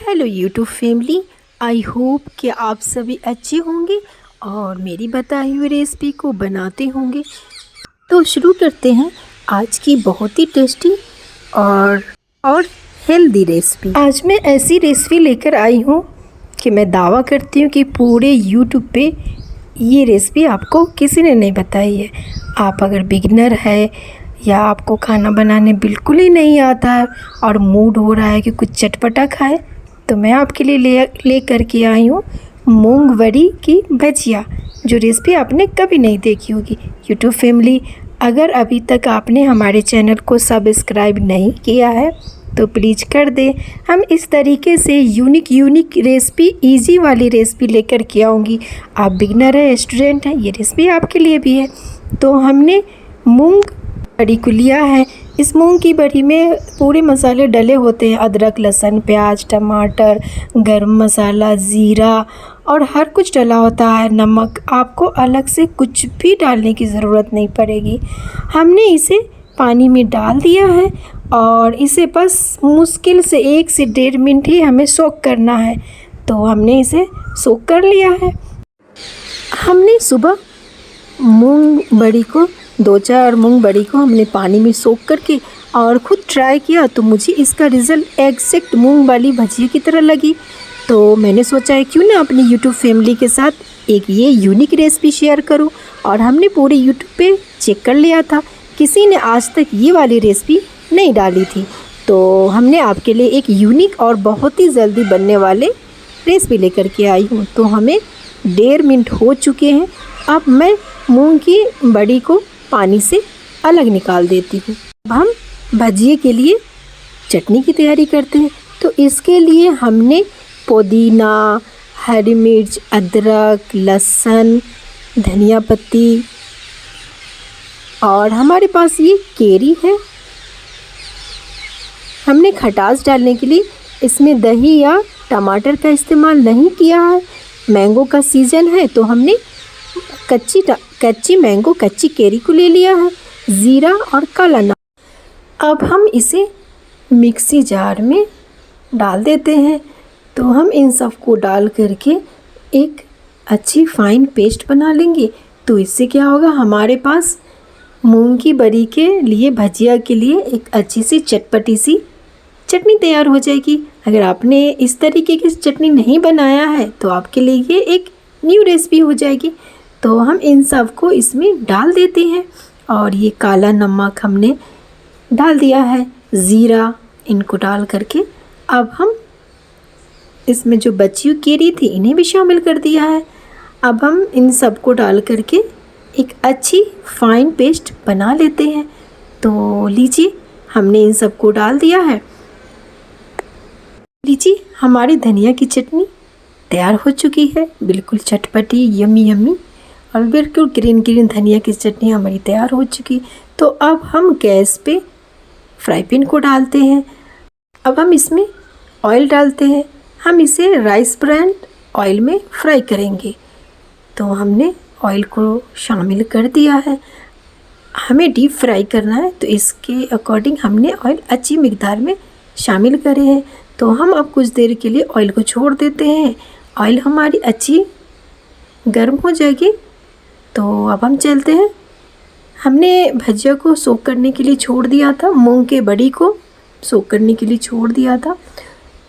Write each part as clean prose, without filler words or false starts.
Hello YouTube family, I hope कि आप सभी अच्छे होंगे और मेरी बताई हुई रेसिपी को बनाते होंगे। तो शुरू करते हैं आज की बहुत ही टेस्टी और हेल्दी रेसिपी। आज मैं ऐसी रेसिपी लेकर आई हूँ कि मैं दावा करती हूँ कि पूरे यूट्यूब पे ये रेसिपी आपको किसी ने नहीं बताई है। आप अगर बिगिनर है या आपको खाना बनाने बिल्कुल ही नहीं आता है और मूड हो रहा है कि कुछ चटपटा खाए, तो मैं आपके लिए ले करके आई हूँ मूंग बड़ी की भजिया, जो रेसिपी आपने कभी नहीं देखी होगी। यूट्यूब फैमिली, अगर अभी तक आपने हमारे चैनल को सब्सक्राइब नहीं किया है तो प्लीज़ कर दें। हम इस तरीके से यूनिक रेसिपी, इजी वाली रेसिपी लेकर के आऊँगी। आप बिगनर है, स्टूडेंट हैं, ये रेसिपी आपके लिए भी है। तो हमने मूंग बड़ी को लिया है। इस मूंग की बड़ी में पूरे मसाले डले होते हैं, अदरक, लहसुन, प्याज, टमाटर, गरम मसाला, ज़ीरा और हर कुछ डला होता है। नमक, आपको अलग से कुछ भी डालने की ज़रूरत नहीं पड़ेगी। हमने इसे पानी में डाल दिया है और इसे बस मुश्किल से 1 से 1.5 मिनट ही हमें सोक करना है। तो हमने इसे सोक कर लिया है। हमने सुबह मूंग बड़ी को 2-4 मूंग बड़ी को हमने पानी में सोक करके और ख़ुद ट्राई किया, तो मुझे इसका रिज़ल्ट एग्जैक्ट मूंग वाली भजिया की तरह लगी। तो मैंने सोचा है क्यों ना अपनी यूट्यूब फैमिली के साथ एक ये यूनिक रेसिपी शेयर करूं। और हमने पूरे यूट्यूब पे चेक कर लिया था, किसी ने आज तक ये वाली रेसिपी नहीं डाली थी। तो हमने आपके लिए एक यूनिक और बहुत ही जल्दी बनने वाले रेसिपी लेकर के आई हूँ। तो हमें 1.5 मिनट हो चुके हैं। अब मैं मूंग की बड़ी को पानी से अलग निकाल देती हूँ। अब हम भजिए के लिए चटनी की तैयारी करते हैं। तो इसके लिए हमने पुदीना, हरी मिर्च, अदरक, लहसुन, धनिया पत्ती और हमारे पास ये केरी है। हमने खटास डालने के लिए इसमें दही या टमाटर का इस्तेमाल नहीं किया है। मैंगो का सीज़न है तो हमने कच्ची मैंगो, कच्ची केरी को ले लिया है, ज़ीरा और काला नमक। अब हम इसे मिक्सी जार में डाल देते हैं। तो हम इन सब को डाल करके एक अच्छी फाइन पेस्ट बना लेंगे। तो इससे क्या होगा, हमारे पास मूंग की बड़ी के लिए, भजिया के लिए एक अच्छी सी चटपटी सी चटनी तैयार हो जाएगी। अगर आपने इस तरीके की चटनी नहीं बनाया है तो आपके लिए ये एक न्यू रेसिपी हो जाएगी। तो हम इन सब को इसमें डाल देते हैं और ये काला नमक हमने डाल दिया है, ज़ीरा, इनको डाल करके अब हम इसमें जो बची हुई केरी थी इन्हें भी शामिल कर दिया है। अब हम इन सब को डाल करके एक अच्छी फाइन पेस्ट बना लेते हैं। तो लीजिए, हमने इन सब को डाल दिया है। लीजिए, हमारी धनिया की चटनी तैयार हो चुकी है, बिल्कुल चटपटी, यमी और बिल्कुल ग्रीन धनिया की चटनी हमारी तैयार हो चुकी। तो अब हम गैस पे फ्राई पैन को डालते हैं। अब हम इसमें ऑयल डालते हैं। हम इसे राइस ब्रांड ऑयल में फ्राई करेंगे। तो हमने ऑयल को शामिल कर दिया है। हमें डीप फ्राई करना है तो इसके अकॉर्डिंग हमने ऑयल अच्छी मिकदार में शामिल करे हैं। तो हम अब कुछ देर के लिए ऑयल को छोड़ देते हैं। ऑयल हमारी अच्छी गर्म हो जाएगी। तो अब हम चलते हैं। हमने भजिया को सोक करने के लिए छोड़ दिया था, मूंग के बड़ी को सोक करने के लिए छोड़ दिया था।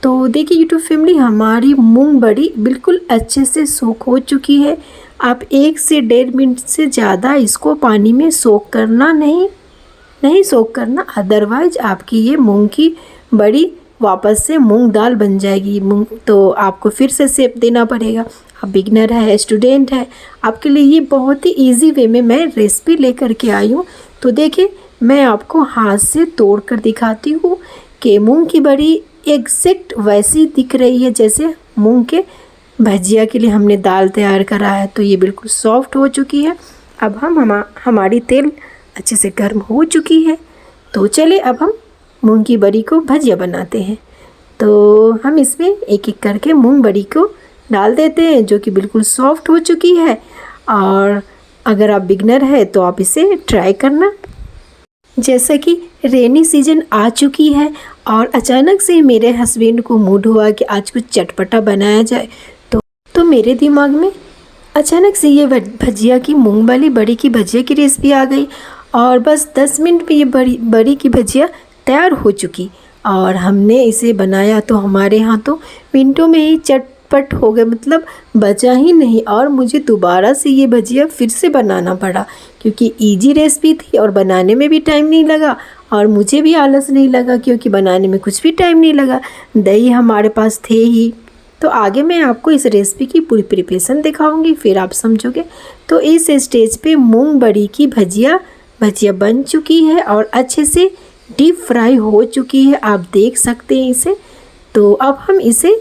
तो देखिए यूट्यूब फैमिली, हमारी मूंग बड़ी बिल्कुल अच्छे से सोक हो चुकी है। आप 1 से 1.5 मिनट से ज़्यादा इसको पानी में सोक करना नहीं सोक करना, अदरवाइज आपकी ये मूंग की बड़ी वापस से मूंग दाल बन जाएगी। तो आपको फिर से शेप देना पड़ेगा। आप बिगनर है, स्टूडेंट है, आपके लिए ये बहुत ही इजी वे में मैं रेसिपी लेकर के आई हूँ। तो देखिए, मैं आपको हाथ से तोड़ कर दिखाती हूँ कि मूंग की बड़ी एग्जैक्ट वैसी दिख रही है जैसे मूंग के भजिया के लिए हमने दाल तैयार करा है। तो ये बिल्कुल सॉफ्ट हो चुकी है। अब हमारी तेल अच्छे से गर्म हो चुकी है। तो चलिए अब हम मूंग की बड़ी को भजिया बनाते हैं। तो हम इसमें एक एक करके मूंग बड़ी को डाल देते हैं, जो कि बिल्कुल सॉफ्ट हो चुकी है। और अगर आप बिगनर है तो आप इसे ट्राई करना। जैसा कि रेनी सीजन आ चुकी है और अचानक से मेरे हस्बैंड को मूड हुआ कि आज कुछ चटपटा बनाया जाए, तो मेरे दिमाग में अचानक से ये भजिया की मूंग वाली बड़ी की भजिया की रेसिपी आ गई और बस 10 मिनट में ये बड़ी की भजिया तैयार हो चुकी और हमने इसे बनाया तो हमारे यहाँ तो मिनटों में ही चटपट हो गए, मतलब बचा ही नहीं। और मुझे दोबारा से ये भजिया फिर से बनाना पड़ा क्योंकि इजी रेसिपी थी और बनाने में भी टाइम नहीं लगा और मुझे भी आलस नहीं लगा क्योंकि बनाने में कुछ भी टाइम नहीं लगा, दही हमारे पास थे ही। तो आगे मैं आपको इस रेसिपी की पूरी प्रिपरेशन दिखाऊंगी, फिर आप समझोगे। तो इस स्टेज पे मूंग बड़ी की भजिया बन चुकी है और अच्छे से डीप फ्राई हो चुकी है, आप देख सकते हैं इसे। तो अब हम इसे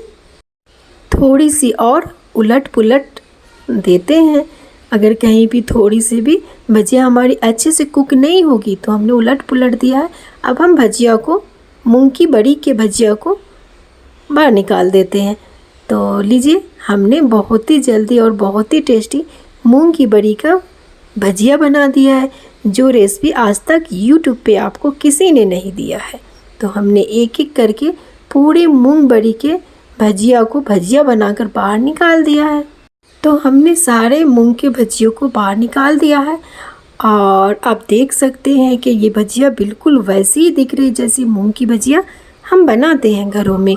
थोड़ी सी और उलट पुलट देते हैं। अगर कहीं भी थोड़ी सी भी भजिया हमारी अच्छे से कुक नहीं होगी तो हमने उलट पुलट दिया है। अब हम भजिया को, मूंग की बड़ी के भजिया को बाहर निकाल देते हैं। तो लीजिए, हमने बहुत ही जल्दी और बहुत ही टेस्टी मूंग की बड़ी का भजिया बना दिया है, जो रेसिपी आज तक YouTube पे आपको किसी ने नहीं दिया है। तो हमने एक एक करके पूरे मूंग बड़ी के भजिया को भजिया बनाकर बाहर निकाल दिया है। तो हमने सारे मूंग के भजियों को बाहर निकाल दिया है और आप देख सकते हैं कि ये भजिया बिल्कुल वैसी ही दिख रही जैसी मूंग की भजिया हम बनाते हैं घरों में।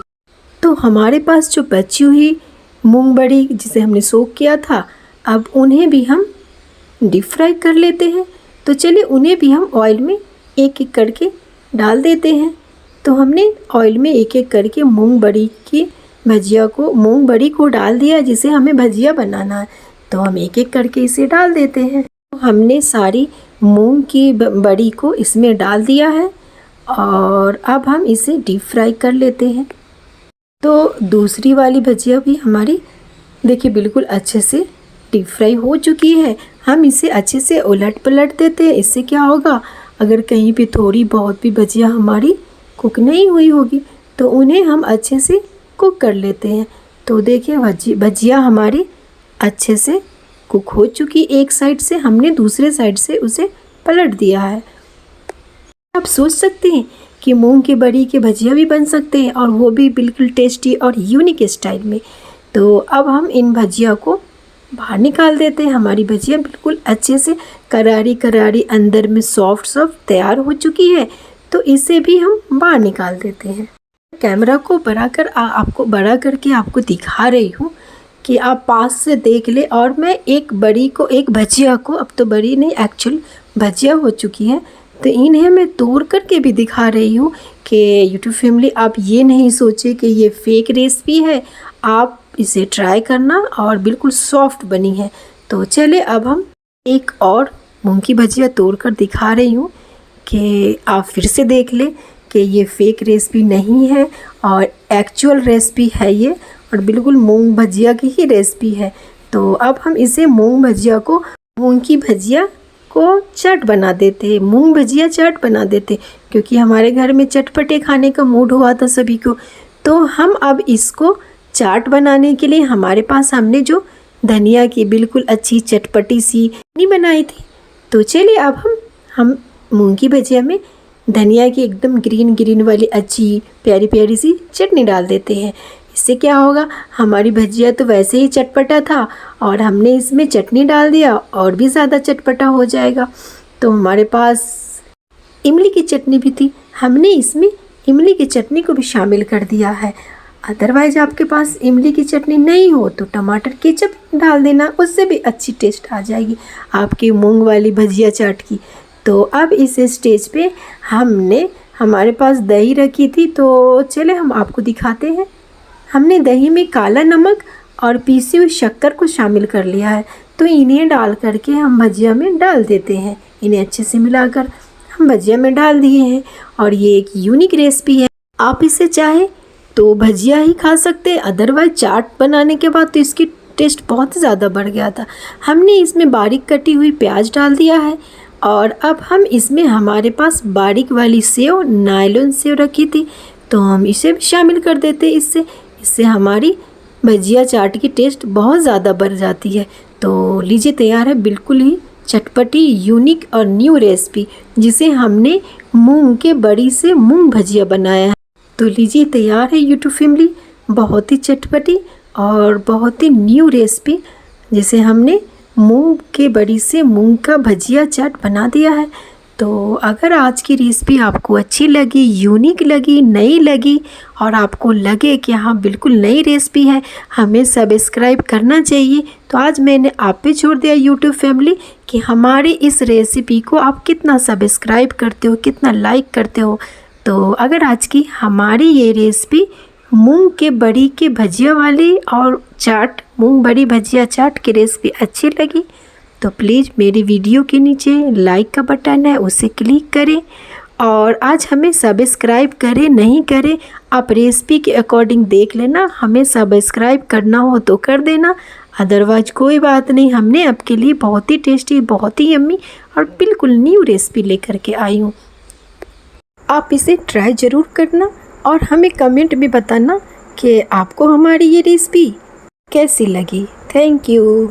तो हमारे पास जो बची हुई मूंग बड़ी जिसे हमने सोक किया था, अब उन्हें भी हम डीप फ्राई कर लेते हैं। तो चलिए उन्हें भी हम ऑयल में एक एक करके डाल देते हैं। तो हमने ऑयल में एक एक करके मूंग बड़ी को डाल दिया जिसे हमें भजिया बनाना है। तो हम एक एक करके इसे डाल देते हैं। तो हमने सारी मूंग की बड़ी को इसमें डाल दिया है और अब हम इसे डीप फ्राई कर लेते हैं। तो दूसरी वाली भजिया भी हमारी देखिए बिल्कुल अच्छे से डीप फ्राई हो चुकी है। हम इसे अच्छे से उलट पलट देते हैं। इससे क्या होगा, अगर कहीं पे थोड़ी बहुत भी भजिया हमारी कुक नहीं हुई होगी तो उन्हें हम अच्छे से कुक कर लेते हैं। तो देखिए भजिया हमारी अच्छे से कुक हो चुकी एक साइड से, हमने दूसरे साइड से उसे पलट दिया है। आप सोच सकते हैं कि मूंग की बड़ी के भजिया भी बन सकते हैं और वो भी बिल्कुल टेस्टी और यूनिक स्टाइल में। तो अब हम इन भजिया को बाहर निकाल देते हैं। हमारी भजिया बिल्कुल अच्छे से करारी करारी अंदर में सॉफ्ट तैयार हो चुकी है। तो इसे भी हम बाहर निकाल देते हैं। कैमरा को बड़ा करके आपको दिखा रही हूँ कि आप पास से देख ले। और मैं एक भजिया को, अब तो बड़ी नहीं एक्चुअल भजिया हो चुकी है, तो इन्हें मैं तोड़ करके भी दिखा रही हूँ कि यूट्यूब फैमिली आप ये नहीं सोचे कि ये फेक रेसिपी है, आप इसे ट्राई करना और बिल्कुल सॉफ्ट बनी है। तो चले अब हम एक और मूंग की भजिया तोड़ कर दिखा रही हूँ कि आप फिर से देख ले कि ये फेक रेसिपी नहीं है और एक्चुअल रेसिपी है ये, और बिल्कुल मूंग भजिया की ही रेसिपी है। तो अब हम इसे मूंग की भजिया को चाट बना देते हैं, मूंग भजिया चाट बना देते, क्योंकि हमारे घर में चटपटे खाने का मूड हुआ था सभी को। तो हम अब इसको चाट बनाने के लिए हमारे पास हमने जो धनिया की बिल्कुल अच्छी चटपटी सी चटनी बनाई थी। तो चलिए अब हम मूंग की भजिया में धनिया की एकदम ग्रीन वाली अच्छी प्यारी प्यारी सी चटनी डाल देते हैं। इससे क्या होगा, हमारी भजिया तो वैसे ही चटपटा था और हमने इसमें चटनी डाल दिया और भी ज़्यादा चटपटा हो जाएगा। तो हमारे पास इमली की चटनी भी थी, हमने इसमें इमली की चटनी को भी शामिल कर दिया है। अदरवाइज आपके पास इमली की चटनी नहीं हो तो टमाटर केचप डाल देना, उससे भी अच्छी टेस्ट आ जाएगी आपकी मूंग वाली भजिया चाट की। तो अब इस स्टेज पे हमारे पास दही रखी थी, तो चले हम आपको दिखाते हैं। हमने दही में काला नमक और पीसी हुई शक्कर को शामिल कर लिया है। तो इन्हें डाल करके हम भजिया में डाल देते हैं। इन्हें अच्छे से मिलाकर हम भजिया में डाल दिए हैं और ये एक यूनिक रेसिपी है। आप इसे चाहे तो भजिया ही खा सकते हैं, अदरवाइज चाट बनाने के बाद तो इसकी टेस्ट बहुत ज़्यादा बढ़ गया था। हमने इसमें बारीक कटी हुई प्याज डाल दिया है और अब हम इसमें हमारे पास बारीक वाली सेव, नायलॉन सेव रखी थी, तो हम इसे भी शामिल कर देते। इससे हमारी भजिया चाट की टेस्ट बहुत ज़्यादा बढ़ जाती है। तो लीजिए तैयार है बिल्कुल ही चटपटी यूनिक और न्यू रेसिपी जिसे हमने मूंग के बड़ी से मूंग भजिया बनाया है। तो लीजिए तैयार है यूट्यूब फैमिली बहुत ही चटपटी और बहुत ही न्यू रेसिपी जिसे हमने मूंग के बड़ी से मूंग का भजिया चाट बना दिया है। तो अगर आज की रेसिपी आपको अच्छी लगी, यूनिक लगी, नई लगी और आपको लगे कि हाँ बिल्कुल नई रेसिपी है, हमें सब्सक्राइब करना चाहिए, तो आज मैंने आप पे छोड़ दिया यूट्यूब फैमिली कि हमारी इस रेसिपी को आप कितना सब्सक्राइब करते हो, कितना लाइक करते हो। तो अगर आज की हमारी ये रेसिपी मूंग के बड़ी के भजिया वाली और चाट, मूंग बड़ी भजिया चाट की रेसिपी अच्छी लगी तो प्लीज़ मेरी वीडियो के नीचे लाइक का बटन है उसे क्लिक करें और आज हमें सब्सक्राइब करें, नहीं करें आप रेसिपी के अकॉर्डिंग देख लेना, हमें सब्सक्राइब करना हो तो कर देना, अदरवाइज कोई बात नहीं। हमने आपके लिए बहुत ही टेस्टी, बहुत ही यम्मी और बिल्कुल न्यू रेसिपी लेकर के आई हूँ। आप इसे ट्राई ज़रूर करना और हमें कमेंट में बताना कि आपको हमारी ये रेसिपी कैसी लगी। Thank you.